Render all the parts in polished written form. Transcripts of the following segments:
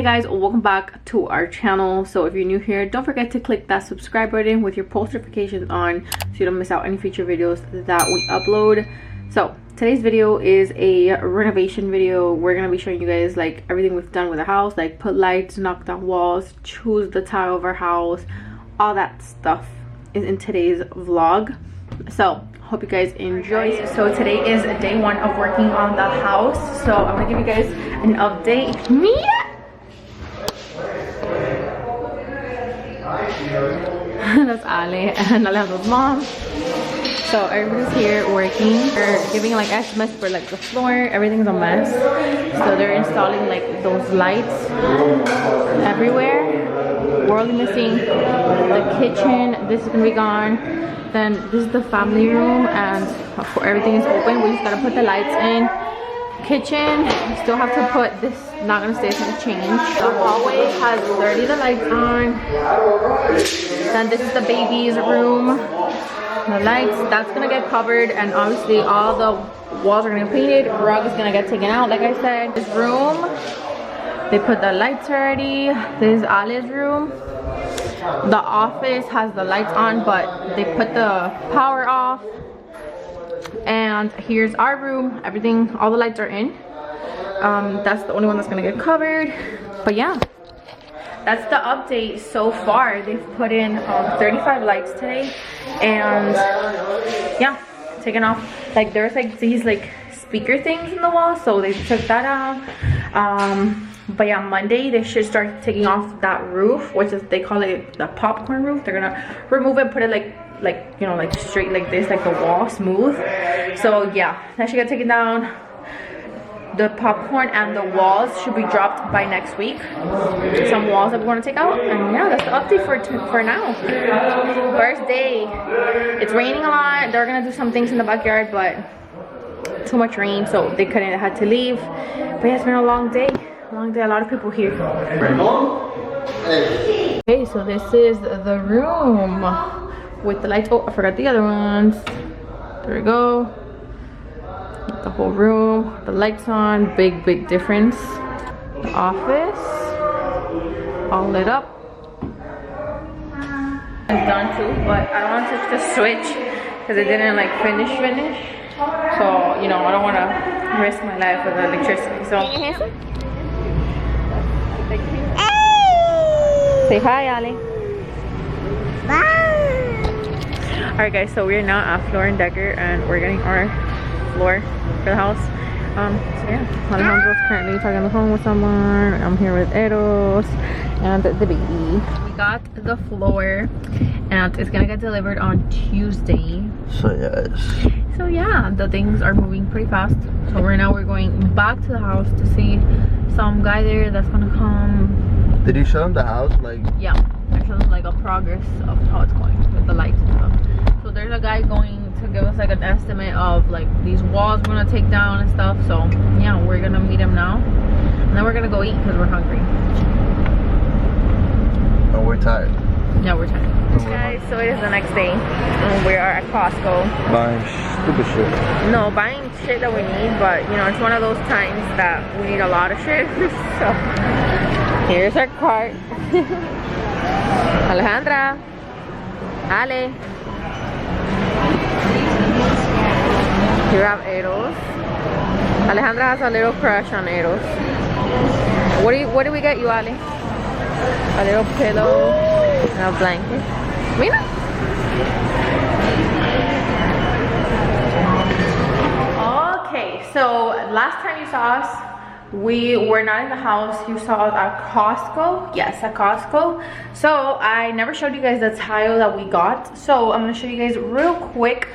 Hey guys, welcome back to our channel. So if you're new here, don't forget to click that subscribe button with your post notifications on so you don't miss out any future videos that we upload. So today's video is a renovation video. We're gonna be showing you guys like everything we've done with the house, like put lights, knock down walls, choose the tile of our house. All that stuff is in today's vlog. So hope you guys enjoy. So today is day one of working on the house. So I'm gonna give you guys an update. That's Ale and Alejandro's mom. So everybody's here working. They're giving like estimates for like the floor. Everything's a mess. So they're installing like those lights everywhere. We're only missing the kitchen. This is gonna be gone. Then this is the family room, and everything is open. We just gotta put the lights in. Kitchen, still have to put this, not gonna stay, it's gonna change. The hallway has already the lights on. Then this is the baby's room. The lights, that's gonna get covered, and obviously all the walls are gonna get painted. Rug is gonna get taken out, like I said. This room, they put the lights already. This is Ale's room. The office has the lights on, but they put the power off. And here's our room. Everything, all the lights are in. That's the only one that's gonna get covered. But yeah, that's the update so far. They've put in 35 lights today, and yeah, taken off, like there's like these like speaker things in the wall, so they took that out. But yeah, Monday they should start taking off that roof, which is, they call it the popcorn roof. They're gonna remove it, put it like you know, like straight like this, like the wall smooth. So yeah, that should get taken down. The popcorn and the walls should be dropped by next week. Some walls that we want to take out, and yeah, that's the update for now. First day. It's raining a lot. They're gonna do some things in the backyard, but too much rain, so they had to leave. But yeah, it's been a long day. A lot of people here. Okay, so this is the room with the lights. Oh, I forgot the other ones. There we go. The whole room, the lights on. Big difference. The office all lit up. It's done too, but I don't want to touch the switch because it didn't like finish. So you know, I don't want to risk my life with electricity. So say hi, Ali. Bye. Alright guys, so we're now at Floor & Decker, and we're getting our floor for the house. So yeah, Alejandro's currently talking on the phone with someone. I'm here with Eros and the baby. We got the floor, and it's gonna get delivered on Tuesday. So yeah, the things are moving pretty fast. So right now we're going back to the house to see some guy there that's gonna come. Did you show them the house? Like, yeah, I showed them like a progress of how it's going with the lights and stuff. So there's a guy going to give us like an estimate of like these walls we're gonna take down and stuff. So yeah, we're gonna meet him now, and then we're gonna go eat because we're hungry. Oh, we're tired. Yeah, we're tired. Guys, so it is the next day, and we are at Costco. Buying stupid shit. No, buying shit that we need, but you know, it's one of those times that we need a lot of shit. So here's our cart. Alejandra, Ale. Here we have Eros. Alejandra has a little crush on Eros. What do we get you, Ale? A little pillow and a blanket. Mira. Okay, so last time you saw us, we were not in the house. You saw us at Costco. Yes, at Costco. So I never showed you guys the tile that we got, so I'm gonna show you guys real quick.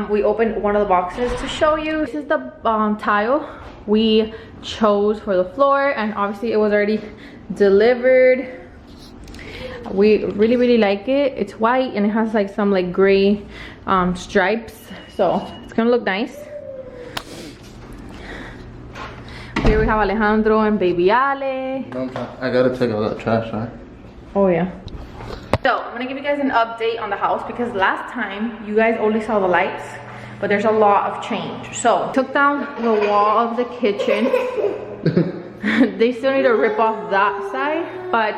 We opened one of the boxes to show you. This is the tile we chose for the floor, and obviously it was already delivered. We really like it. It's white and it has like some like gray stripes, so it's gonna look nice. Here we have Alejandro and baby Ale. I gotta take all that trash, right? Oh yeah. So I'm gonna give you guys an update on the house, because last time you guys only saw the lights, but there's a lot of change. So took down the wall of the kitchen. They still need to rip off that side, but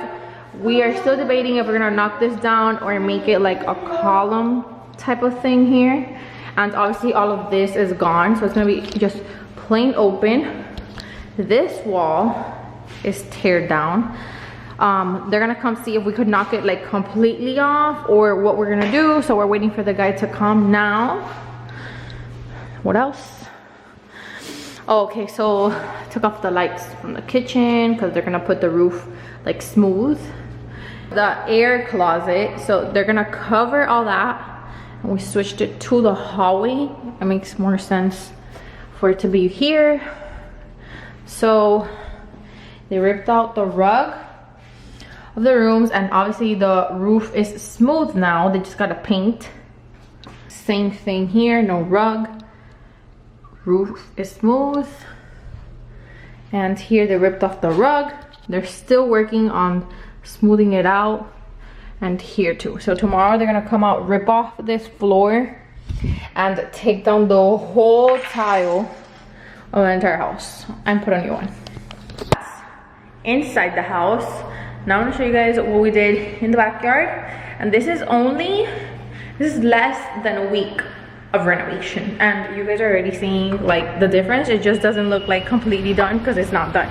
we are still debating if we're gonna knock this down or make it like a column type of thing here. And obviously all of this is gone, so it's gonna be just plain open. This wall is teared down. They're gonna come see if we could knock it like completely off or what we're gonna do. So we're waiting for the guy to come now. What else? Oh, okay, so took off the lights from the kitchen because they're gonna put the roof like smooth. The air closet, so they're gonna cover all that. And we switched it to the hallway. It makes more sense for it to be here. So they ripped out the rug of the rooms, and obviously the roof is smooth now. They just gotta paint. Same thing here, no rug. Roof is smooth. And here they ripped off the rug. They're still working on smoothing it out. And here too. So tomorrow they're gonna come out, rip off this floor and take down the whole tile of the entire house and put a new one. Inside the house. Now I'm gonna show you guys what we did in the backyard. And this is less than a week of renovation. And you guys are already seeing like the difference. It just doesn't look like completely done because it's not done.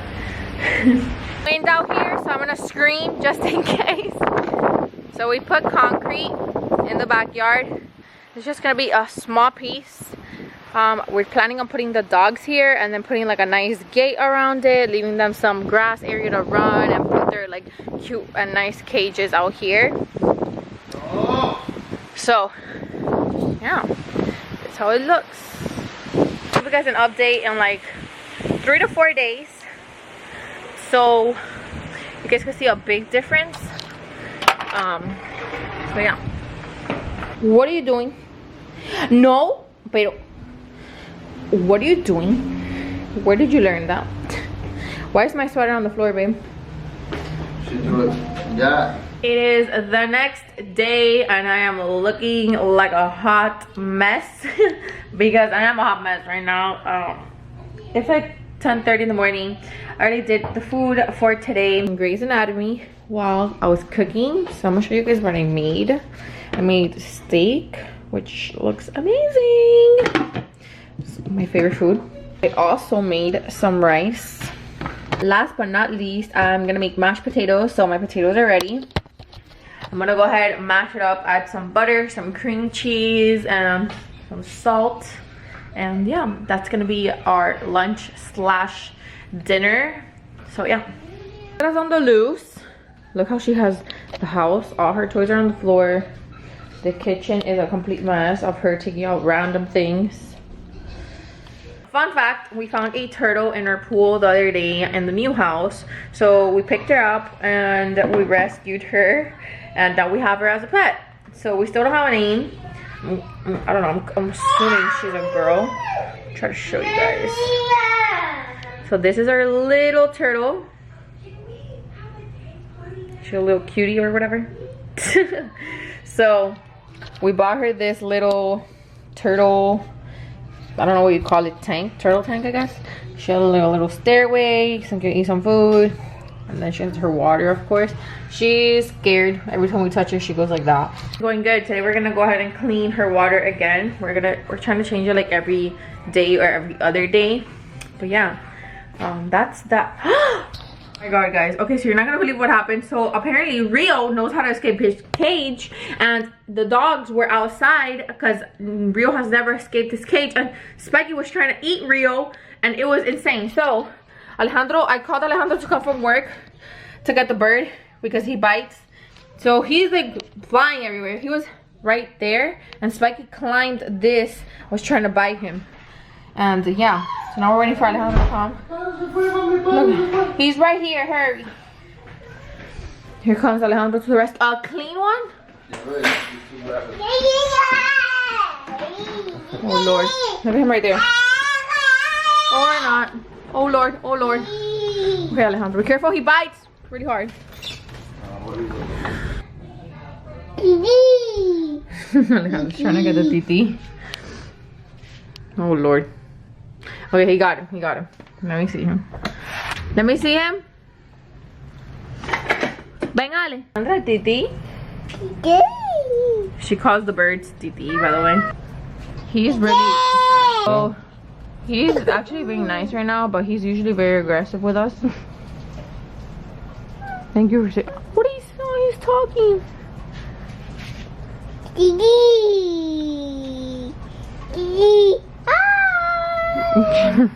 Rained out here, so I'm gonna scream just in case. So we put concrete in the backyard. It's just gonna be a small piece. We're planning on putting the dogs here and then putting like a nice gate around it, leaving them some grass area to run and put their like cute and nice cages out here. So yeah, that's how it looks. I'll give you guys an update in like 3 to 4 days, so you guys can see a big difference. So yeah. What are you doing? No, pero what are you doing? Where did you learn that? Why is my sweater on the floor, babe? She do it. Yeah. It is the next day and I am looking like a hot mess because I am a hot mess right now. It's like 10:30 in the morning. I already did the food for today. Grey's Anatomy while I was cooking. So I'm gonna show you guys what I made. I made steak, which looks amazing. It's my favorite food. I also made some rice. Last but not least, I'm gonna make mashed potatoes. So my potatoes are ready. I'm gonna go ahead and mash it up, add some butter, some cream cheese, and some salt. And yeah, that's gonna be our lunch slash dinner. So yeah, Sarah's on the loose. Look how she has the house. All her toys are on the floor. The kitchen is a complete mess of her taking out random things. Fun fact, we found a turtle in our pool the other day in the new house. So we picked her up and we rescued her. And now we have her as a pet. So we still don't have a name. I don't know, I'm assuming she's a girl. I'll try to show you guys. So this is our little turtle. She's a little cutie or whatever. So we bought her this little turtle, I don't know what you call it, tank, turtle tank I guess. She had a little stairway, some can eat some food, and then she has her water, of course. She's scared. Every time we touch her, she goes like that. Going good. Today we're gonna go ahead and clean her water again. We're trying to change it like every day or every other day. But yeah, that's that. Oh my god, guys. Okay, so you're not gonna believe what happened. So apparently Rio knows how to escape his cage, and the dogs were outside because Rio has never escaped his cage, and Spiky was trying to eat Rio, and it was insane. So I called Alejandro to come from work to get the bird because he bites. So he's like flying everywhere. He was right there and Spiky climbed this, was trying to bite him. And yeah, so now we're waiting for Alejandro to come. Look, he's right here, hurry. Here comes Alejandro to the rescue. A clean one? Oh Lord, look at him right there. Or not. Oh Lord, oh Lord. Okay, Alejandro, be careful, he bites really hard. Alejandro's trying to get the titi. Oh Lord. Okay, he got him, he got him. Let me see him. Let me see him. Ven, Ale. Andra, Titi. She calls the birds Titi, by the way. He's really... Oh, he's actually being nice right now, but he's usually very aggressive with us. Thank you for saying... What are you saying? He's talking. Didi. Didi. Ah.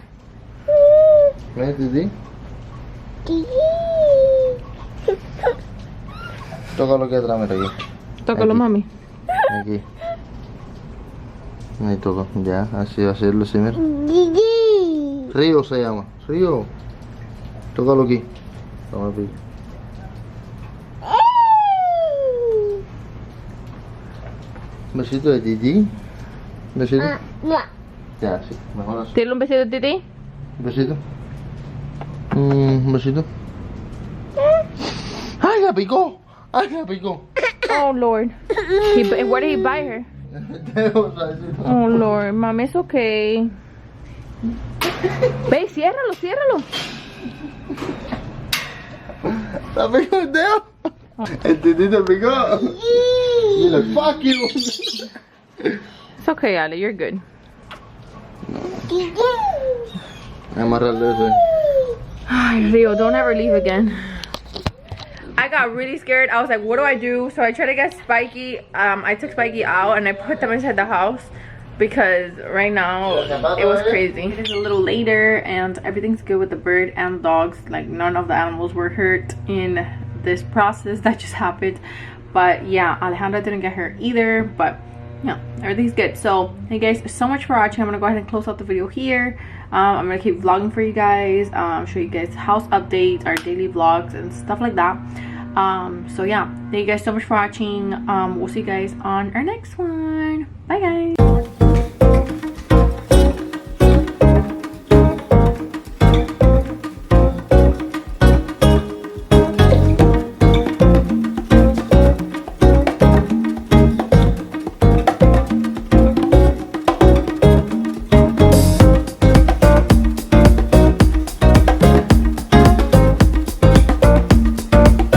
Ven, Titi. Didi. Tócalo aquí atrás, mira aquí. Tócalo, Aquí. mami. Aquí. Ahí toca. Ya, así va a hacerlo, sí, mira. Didi. Río se llama. Río. Tócalo aquí. Toma el pico. Besito de Titi. Besito. No. Ya, sí. Mejor así. Dile un besito, Titi. Besito. Un besito. ¡Ay, la picó! ¡Ay, la picó! Oh, Lord. Where did he buy her? Oh, Lord. Mami, it's okay. Ve, ciérralo, ciérralo. ¡La picó el dedo! El Titi te picó. Dile, fuck you. It's okay, Ale. You're good. Amarrarle eso. Ay, Rio, don't ever leave again. I got really scared. I was like, what do I do? So I tried to get Spiky. I took Spiky out and I put them inside the house because right now it was crazy. It is a little later and everything's good with the bird and the dogs. Like none of the animals were hurt in this process that just happened. But yeah, Alejandra didn't get hurt either. But yeah, everything's good. So thank you guys so much for watching. I'm gonna go ahead and close out the video here. I'm gonna keep vlogging for you guys, show you guys house updates, our daily vlogs and stuff like that. So yeah, thank you guys so much for watching. We'll see you guys on our next one. Bye guys.